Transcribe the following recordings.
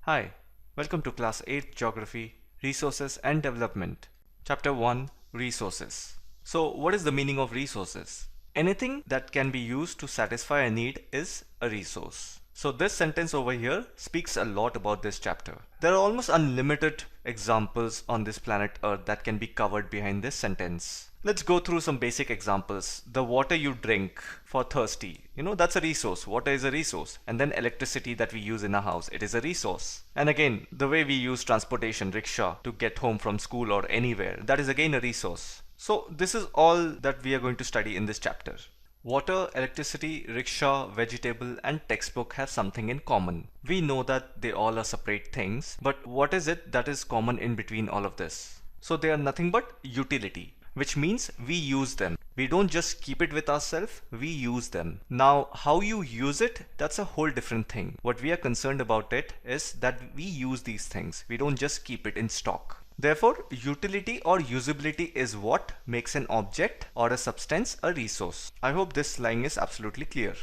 Hi, welcome to Class 8 Geography, Resources and Development. Chapter 1 Resources. So, what is the meaning of resources? Anything that can be used to satisfy a need is a resource. So, this sentence over here speaks a lot about this chapter. There are almost unlimited examples on this planet Earth that can be covered behind this sentence. Let's go through some basic examples. The water you drink for thirsty, that's a resource. Water is a resource. And then electricity that we use in a house, it is a resource. And again, the way we use transportation, rickshaw, to get home from school or anywhere, that is again a resource. So this is all that we are going to study in this chapter. Water, electricity, rickshaw, vegetable and textbook have something in common. We know that they all are separate things, but what is it that is common in between all of this? So they are nothing but utility, which means we use them. We don't just keep it with ourselves, we use them. Now, how you use it, that's a whole different thing. What we are concerned about it is that we use these things. We don't just keep it in stock. Therefore, utility or usability is what makes an object or a substance a resource. I hope this line is absolutely clear.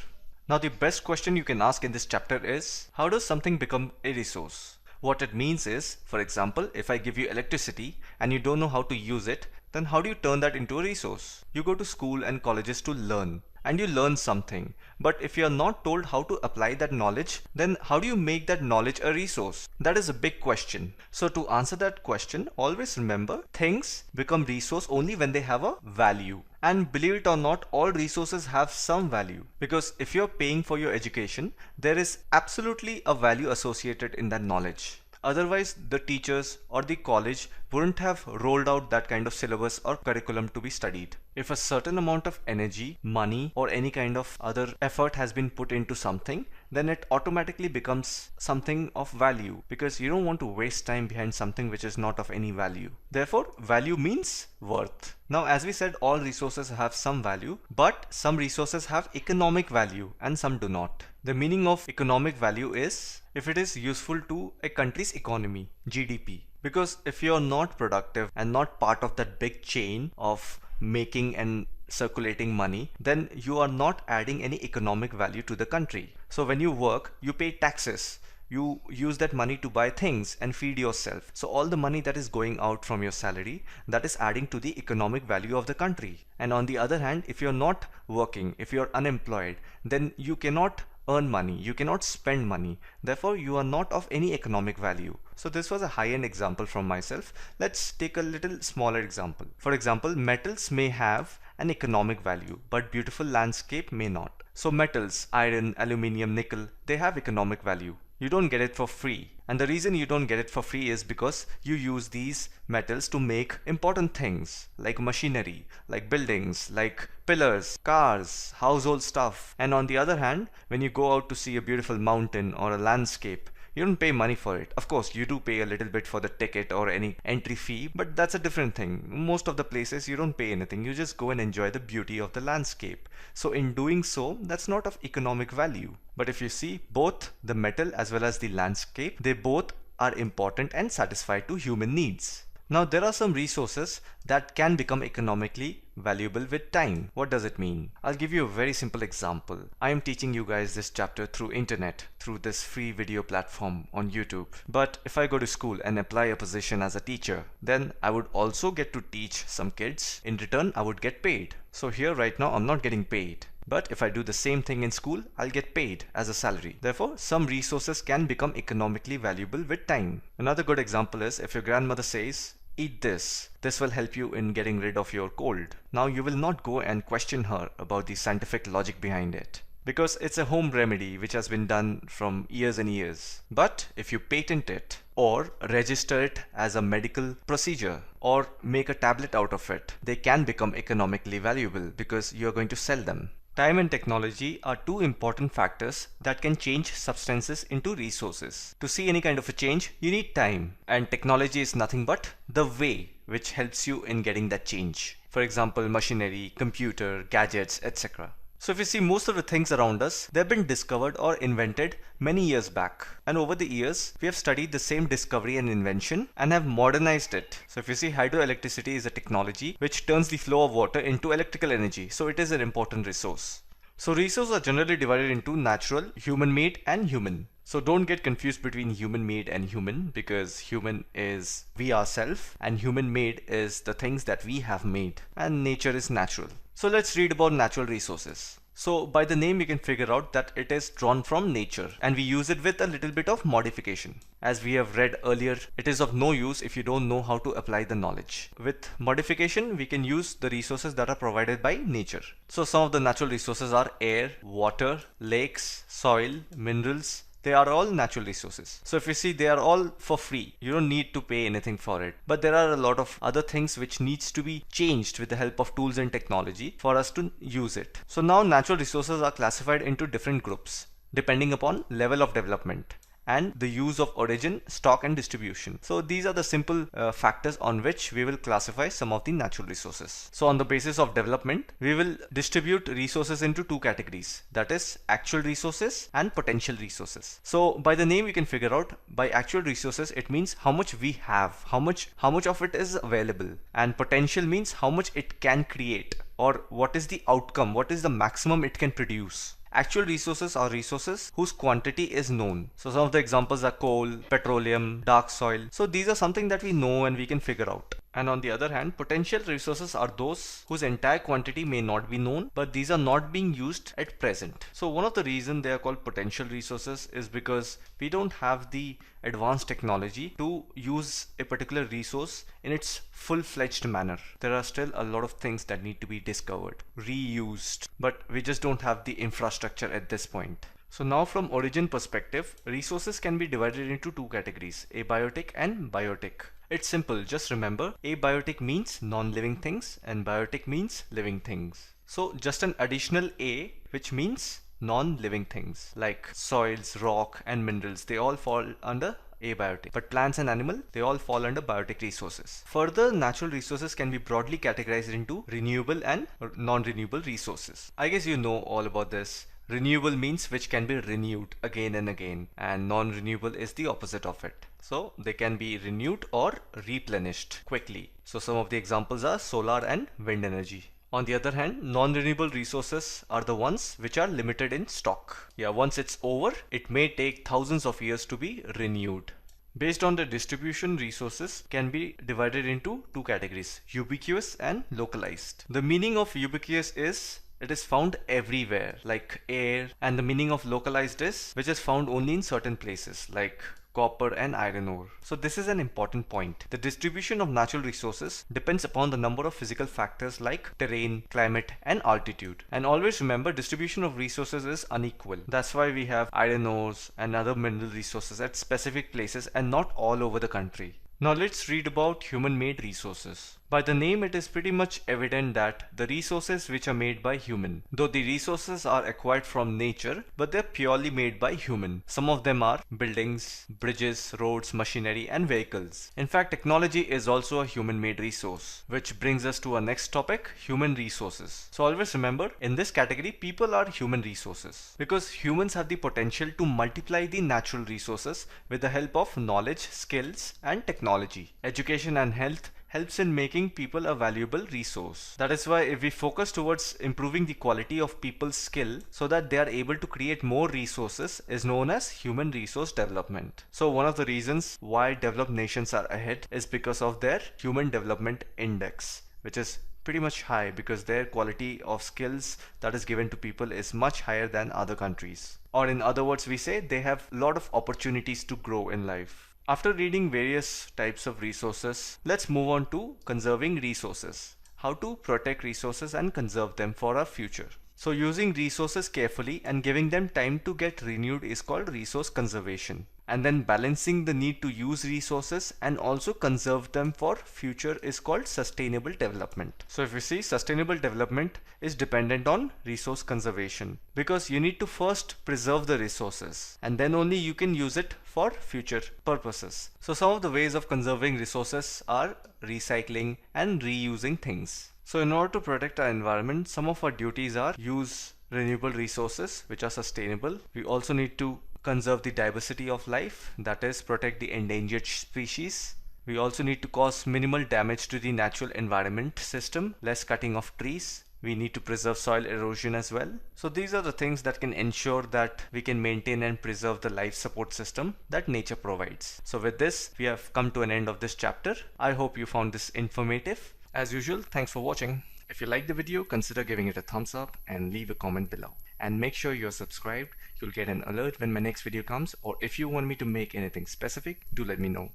Now, the best question you can ask in this chapter is, how does something become a resource? What it means is, for example, if I give you electricity and you don't know how to use it, then how do you turn that into a resource? You go to school and colleges to learn, and you learn something. But if you are not told how to apply that knowledge, then how do you make that knowledge a resource? That is a big question. So to answer that question, always remember, things become resource only when they have a value. And believe it or not, all resources have some value. Because if you're paying for your education, there is absolutely a value associated in that knowledge. Otherwise, the teachers or the college wouldn't have rolled out that kind of syllabus or curriculum to be studied. If a certain amount of energy, money, or any kind of other effort has been put into something, then it automatically becomes something of value, because you don't want to waste time behind something which is not of any value. Therefore, value means worth. Now, as we said, all resources have some value, but some resources have economic value and some do not. The meaning of economic value is if it is useful to a country's economy, GDP. Because if you're not productive and not part of that big chain of making and circulating money, then you are not adding any economic value to the country. So when you work, you pay taxes. You use that money to buy things and feed yourself. So all the money that is going out from your salary, that is adding to the economic value of the country. And on the other hand, if you're not working, if you're unemployed, then you cannot earn money, you cannot spend money. Therefore, you are not of any economic value. So this was a high-end example from myself. Let's take a little smaller example. For example, metals may have an economic value, but beautiful landscape may not. So metals, iron, aluminium, nickel, they have economic value. You don't get it for free. And the reason you don't get it for free is because you use these metals to make important things like machinery, like buildings, like pillars, cars, household stuff. And on the other hand, when you go out to see a beautiful mountain or a landscape, you don't pay money for it. Of course, you do pay a little bit for the ticket or any entry fee, but that's a different thing. Most of the places you don't pay anything. You just go and enjoy the beauty of the landscape. So in doing so, that's not of economic value. But if you see, both the metal as well as the landscape, they both are important and satisfy to human needs. Now there are some resources that can become economically valuable with time. What does it mean? I'll give you a very simple example. I am teaching you guys this chapter through internet, through this free video platform on YouTube. But if I go to school and apply a position as a teacher, then I would also get to teach some kids. In return, I would get paid. So here right now, I'm not getting paid. But if I do the same thing in school, I'll get paid as a salary. Therefore, some resources can become economically valuable with time. Another good example is if your grandmother says, "Eat this. This will help you in getting rid of your cold." Now you will not go and question her about the scientific logic behind it, because it's a home remedy which has been done from years and years. But if you patent it or register it as a medical procedure or make a tablet out of it, they can become economically valuable because you're going to sell them. Time and technology are two important factors that can change substances into resources. To see any kind of a change, you need time, and technology is nothing but the way which helps you in getting that change. For example, machinery, computer, gadgets, etc. So if you see, most of the things around us, they've been discovered or invented many years back. And over the years, we have studied the same discovery and invention and have modernized it. So if you see, hydroelectricity is a technology which turns the flow of water into electrical energy. So it is an important resource. So resources are generally divided into natural, human-made and human. So don't get confused between human made and human, because human is we ourselves and human made is the things that we have made, and nature is natural. So let's read about natural resources. So by the name you can figure out that it is drawn from nature and we use it with a little bit of modification. As we have read earlier, it is of no use if you don't know how to apply the knowledge. With modification, we can use the resources that are provided by nature. So some of the natural resources are air, water, lakes, soil, minerals. They are all natural resources. So if you see, they are all for free. You don't need to pay anything for it. But there are a lot of other things which needs to be changed with the help of tools and technology for us to use it. So now natural resources are classified into different groups depending upon level of development and the use of origin, stock and distribution. So these are the simple factors on which we will classify some of the natural resources. So on the basis of development, we will distribute resources into two categories, that is actual resources and potential resources. So by the name you can figure out, by actual resources it means how much we have, how much of it is available, and potential means how much it can create, or what is the outcome, what is the maximum it can produce. Actual resources are resources whose quantity is known. So some of the examples are coal, petroleum, dark soil. So these are something that we know and we can figure out. And on the other hand, potential resources are those whose entire quantity may not be known, but these are not being used at present. So one of the reasons they are called potential resources is because we don't have the advanced technology to use a particular resource in its full-fledged manner. There are still a lot of things that need to be discovered, reused, but we just don't have the infrastructure at this point. So now from origin perspective, resources can be divided into two categories, abiotic and biotic. It's simple, just remember, abiotic means non-living things and biotic means living things. So just an additional A, which means non-living things like soils, rock and minerals, they all fall under abiotic. But plants and animal, they all fall under biotic resources. Further, natural resources can be broadly categorized into renewable and non-renewable resources. I guess you know all about this. Renewable means which can be renewed again and again, and non-renewable is the opposite of it. So they can be renewed or replenished quickly. So some of the examples are solar and wind energy. On the other hand, non-renewable resources are the ones which are limited in stock. Yeah, once it's over, it may take thousands of years to be renewed. Based on the distribution, resources can be divided into two categories, ubiquitous and localized. The meaning of ubiquitous is it is found everywhere, like air, and the meaning of localized is which is found only in certain places, like copper and iron ore. So this is an important point. The distribution of natural resources depends upon the number of physical factors like terrain, climate and altitude. And always remember, distribution of resources is unequal. That's why we have iron ores and other mineral resources at specific places and not all over the country. Now let's read about human-made resources. By the name, it is pretty much evident that the resources which are made by human, though the resources are acquired from nature, but they're purely made by human. Some of them are buildings, bridges, roads, machinery and vehicles. In fact, technology is also a human-made resource, which brings us to our next topic, human resources. So always remember, in this category, people are human resources because humans have the potential to multiply the natural resources with the help of knowledge, skills and technology. Education and health helps in making people a valuable resource. That is why if we focus towards improving the quality of people's skill so that they are able to create more resources is known as human resource development. So one of the reasons why developed nations are ahead is because of their human development index, which is pretty much high because their quality of skills that is given to people is much higher than other countries. Or in other words, we say they have a lot of opportunities to grow in life. After reading various types of resources, let's move on to conserving resources. How to protect resources and conserve them for our future. So using resources carefully and giving them time to get renewed is called resource conservation. And then balancing the need to use resources and also conserve them for future is called sustainable development. So if you see, sustainable development is dependent on resource conservation because you need to first preserve the resources and then only you can use it for future purposes. So some of the ways of conserving resources are recycling and reusing things. So in order to protect our environment, some of our duties are use renewable resources which are sustainable. We also need to conserve the diversity of life, that is protect the endangered species. We also need to cause minimal damage to the natural environment system, less cutting of trees. We need to preserve soil erosion as well. So these are the things that can ensure that we can maintain and preserve the life support system that nature provides. So with this, we have come to an end of this chapter. I hope you found this informative. As usual, thanks for watching. If you liked the video, consider giving it a thumbs up and leave a comment below. And make sure you're subscribed. You'll get an alert when my next video comes, or if you want me to make anything specific, do let me know.